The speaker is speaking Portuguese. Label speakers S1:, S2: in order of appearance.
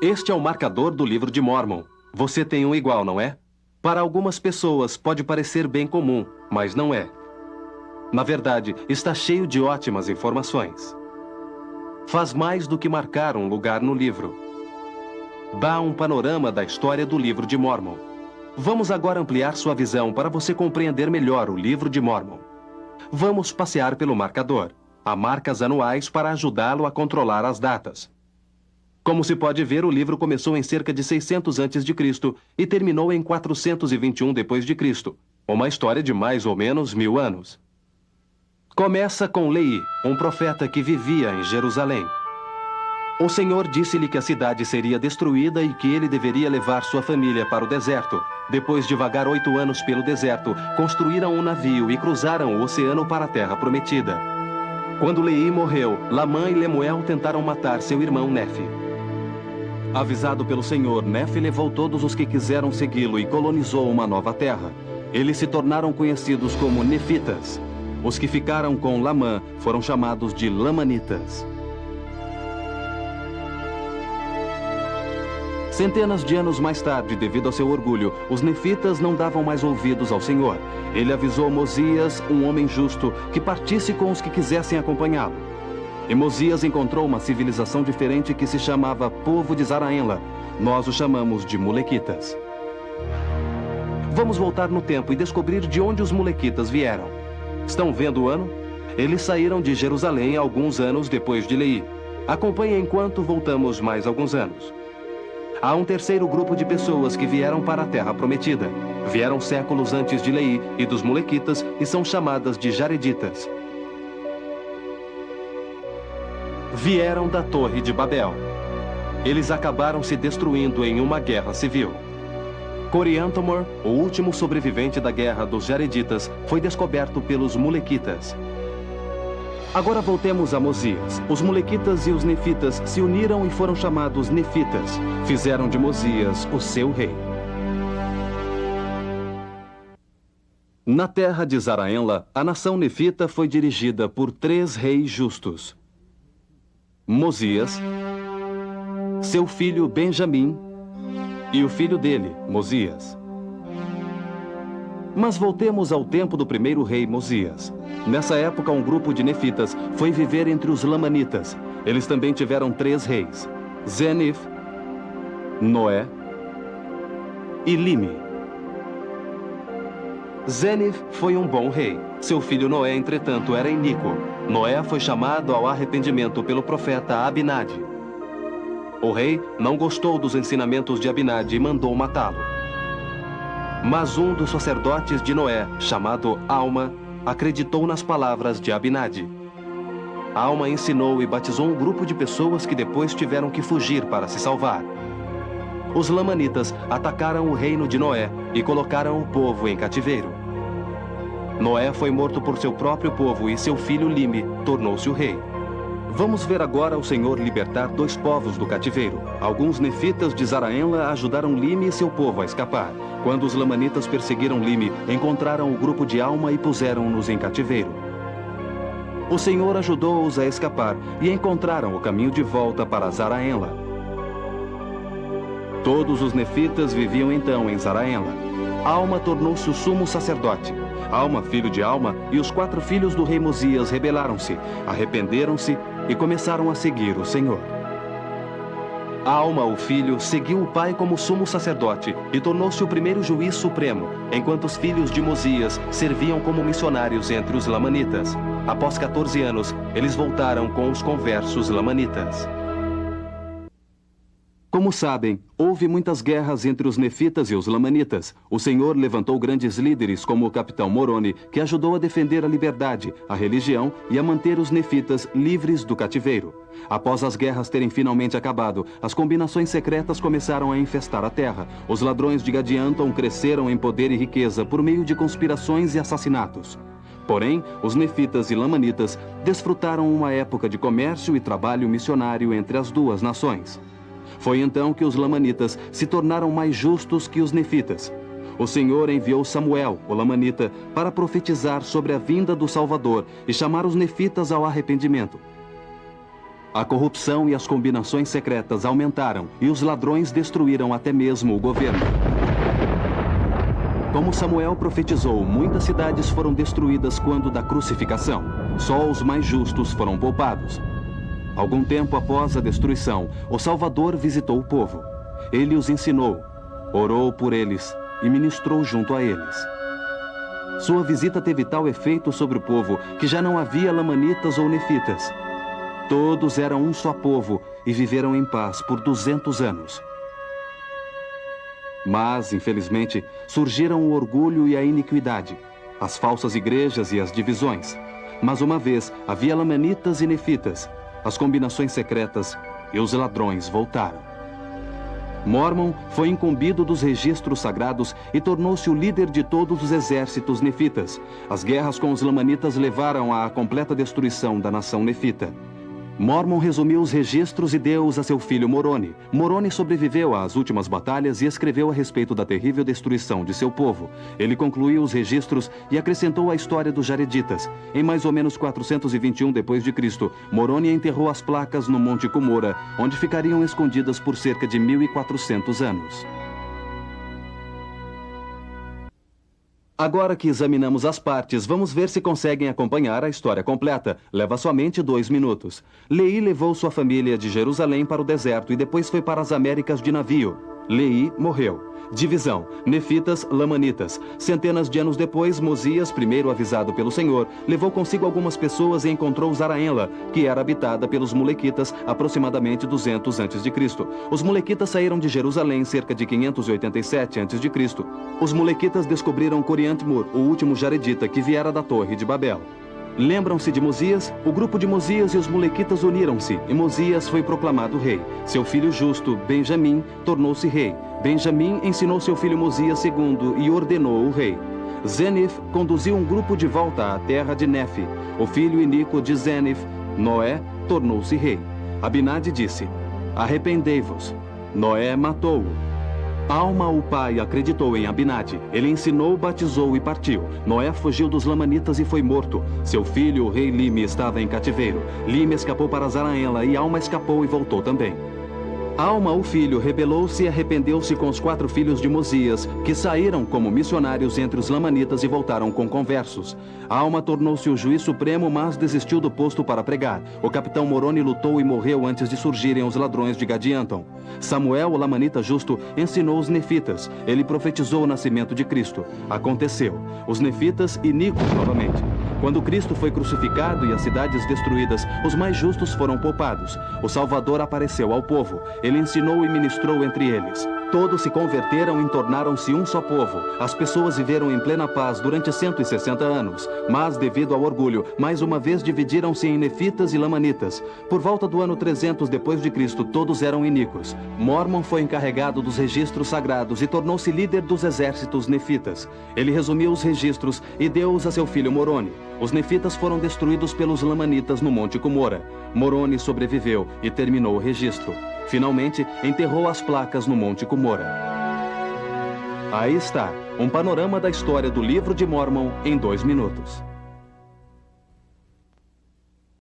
S1: Este é o marcador do livro de Mórmon. Você tem um igual, não é? Para algumas pessoas pode parecer bem comum, mas não é. Na verdade, está cheio de ótimas informações. Faz mais do que marcar um lugar no livro. Dá um panorama da história do livro de Mórmon. Vamos agora ampliar sua visão para você compreender melhor o livro de Mórmon. Vamos passear pelo marcador. Há marcas anuais para ajudá-lo a controlar as datas. Como se pode ver, o livro começou em cerca de 600 a.C. e terminou em 421 d.C., uma história de mais ou menos 1000 anos. Começa com Leí, um profeta que vivia em Jerusalém. O Senhor disse-lhe que a cidade seria destruída e que ele deveria levar sua família para o deserto. Depois de vagar 8 anos pelo deserto, construíram um navio e cruzaram o oceano para a terra prometida. Quando Leí morreu, Lamã e Lemuel tentaram matar seu irmão Nefe. Avisado pelo Senhor, Nefe levou todos os que quiseram segui-lo e colonizou uma nova terra. Eles se tornaram conhecidos como Nefitas. Os que ficaram com Lamã foram chamados de Lamanitas. Centenas de anos mais tarde, devido ao seu orgulho, os nefitas não davam mais ouvidos ao Senhor. Ele avisou Mosias, um homem justo, que partisse com os que quisessem acompanhá-lo. E Mosias encontrou uma civilização diferente que se chamava Povo de Zaraenla. Nós o chamamos de Molequitas. Vamos voltar no tempo e descobrir de onde os Molequitas vieram. Estão vendo o ano? Eles saíram de Jerusalém alguns anos depois de Leí. Acompanhe enquanto voltamos mais alguns anos. Há um terceiro grupo de pessoas que vieram para a Terra Prometida. Vieram séculos antes de Leí e dos Molequitas e são chamadas de Jareditas. Vieram da Torre de Babel. Eles acabaram se destruindo em uma guerra civil. Coriantumor, o último sobrevivente da guerra dos Jareditas, foi descoberto pelos Molequitas. Agora voltemos a Mosias. Os Molequitas e os Nefitas se uniram e foram chamados Nefitas. Fizeram de Mosias o seu rei. Na terra de Zaraenla, a nação Nefita foi dirigida por 3 reis justos. Mosias, seu filho Benjamim e o filho dele, Mosias. Mas voltemos ao tempo do primeiro rei Mosias. Nessa época, um grupo de nefitas foi viver entre os lamanitas. Eles também tiveram 3 reis: Zenif, Noé e Lime. Zenif foi um bom rei. Seu filho Noé, entretanto, era iníquo. Noé foi chamado ao arrependimento pelo profeta Abinadi. O rei não gostou dos ensinamentos de Abinadi e mandou matá-lo. Mas um dos sacerdotes de Noé, chamado Alma, acreditou nas palavras de Abinadi. Alma ensinou e batizou um grupo de pessoas que depois tiveram que fugir para se salvar. Os lamanitas atacaram o reino de Noé e colocaram o povo em cativeiro. Noé foi morto por seu próprio povo e seu filho Lime tornou-se o rei. Vamos ver agora o Senhor libertar 2 povos do cativeiro. Alguns nefitas de Zaraenla ajudaram Lime e seu povo a escapar. Quando os lamanitas perseguiram Lime, encontraram o grupo de Alma e puseram-nos em cativeiro. O Senhor ajudou-os a escapar e encontraram o caminho de volta para Zaraenla. Todos os nefitas viviam então em Zaraenla. Alma tornou-se o sumo sacerdote. Alma, filho de Alma, e os 4 filhos do rei Mosias rebelaram-se, arrependeram-se e começaram a seguir o Senhor. Alma, o filho, seguiu o pai como sumo sacerdote e tornou-se o primeiro juiz supremo, enquanto os filhos de Mosias serviam como missionários entre os lamanitas. Após 14 anos, eles voltaram com os conversos lamanitas. Como sabem, houve muitas guerras entre os nefitas e os lamanitas. O Senhor levantou grandes líderes como o capitão Moroni, que ajudou a defender a liberdade, a religião e a manter os nefitas livres do cativeiro. Após as guerras terem finalmente acabado, as combinações secretas começaram a infestar a terra. Os ladrões de Gadianton cresceram em poder e riqueza por meio de conspirações e assassinatos. Porém, os nefitas e lamanitas desfrutaram uma época de comércio e trabalho missionário entre as 2 nações. Foi então que os lamanitas se tornaram mais justos que os nefitas. O Senhor enviou Samuel, o lamanita, para profetizar sobre a vinda do Salvador e chamar os nefitas ao arrependimento. A corrupção e as combinações secretas aumentaram e os ladrões destruíram até mesmo o governo. Como Samuel profetizou, muitas cidades foram destruídas quando da crucificação. Só os mais justos foram poupados. Algum tempo após a destruição, o Salvador visitou o povo. Ele os ensinou, orou por eles e ministrou junto a eles. Sua visita teve tal efeito sobre o povo que já não havia lamanitas ou nefitas. Todos eram um só povo e viveram em paz por 200 anos. Mas, infelizmente, surgiram o orgulho e a iniquidade, as falsas igrejas e as divisões. Mas uma vez havia lamanitas e nefitas, as combinações secretas e os ladrões voltaram. Mormon foi incumbido dos registros sagrados e tornou-se o líder de todos os exércitos nefitas. As guerras com os lamanitas levaram à completa destruição da nação nefita. Mormon resumiu os registros e deu-os a seu filho Moroni. Moroni sobreviveu às últimas batalhas e escreveu a respeito da terrível destruição de seu povo. Ele concluiu os registros e acrescentou a história dos Jareditas. Em mais ou menos 421 d.C., Moroni enterrou as placas no Monte Cumorah, onde ficariam escondidas por cerca de 1.400 anos. Agora que examinamos as partes, vamos ver se conseguem acompanhar a história completa. Leva somente 2 minutos. Leí levou sua família de Jerusalém para o deserto e depois foi para as Américas de navio. Leí morreu. Divisão: Nefitas, Lamanitas. Centenas de anos depois, Mosias, primeiro avisado pelo Senhor, levou consigo algumas pessoas e encontrou Zaraenla, que era habitada pelos Molequitas, aproximadamente 200 a.C. Os Molequitas saíram de Jerusalém cerca de 587 a.C. Os Molequitas descobriram Coriantmur, o último Jaredita que viera da Torre de Babel. Lembram-se de Mosias? O grupo de Mosias e os Molequitas uniram-se, e Mosias foi proclamado rei. Seu filho justo, Benjamim, tornou-se rei. Benjamim ensinou seu filho Mosias II e ordenou o rei. Zenif conduziu um grupo de volta à terra de Nefe. O filho iníquo de Zenif, Noé, tornou-se rei. Abinadi disse: arrependei-vos. Noé matou-o. Alma, o pai, acreditou em Abinadi. Ele ensinou, batizou e partiu. Noé fugiu dos Lamanitas e foi morto. Seu filho, o rei Lime, estava em cativeiro. Lime escapou para Zaraenla e Alma escapou e voltou também. Alma, o filho, rebelou-se e arrependeu-se com os 4 filhos de Mosias, que saíram como missionários entre os Lamanitas e voltaram com conversos. Alma tornou-se o juiz supremo, mas desistiu do posto para pregar. O capitão Moroni lutou e morreu antes de surgirem os ladrões de Gadianton. Samuel, o Lamanita justo, ensinou os Nefitas. Ele profetizou o nascimento de Cristo. Aconteceu. Os Nefitas iníquos novamente. Quando Cristo foi crucificado e as cidades destruídas, os mais justos foram poupados. O Salvador apareceu ao povo. Ele ensinou e ministrou entre eles. Todos se converteram e tornaram-se um só povo. As pessoas viveram em plena paz durante 160 anos. Mas, devido ao orgulho, mais uma vez dividiram-se em nefitas e lamanitas. Por volta do ano 300 depois de Cristo, todos eram iníquos. Mormon foi encarregado dos registros sagrados e tornou-se líder dos exércitos nefitas. Ele resumiu os registros e deu-os a seu filho Moroni. Os nefitas foram destruídos pelos lamanitas no Monte Cumorah. Moroni sobreviveu e terminou o registro. Finalmente, enterrou as placas no Monte Cumorah. Aí está, um panorama da história do Livro de Mormon em 2 minutos.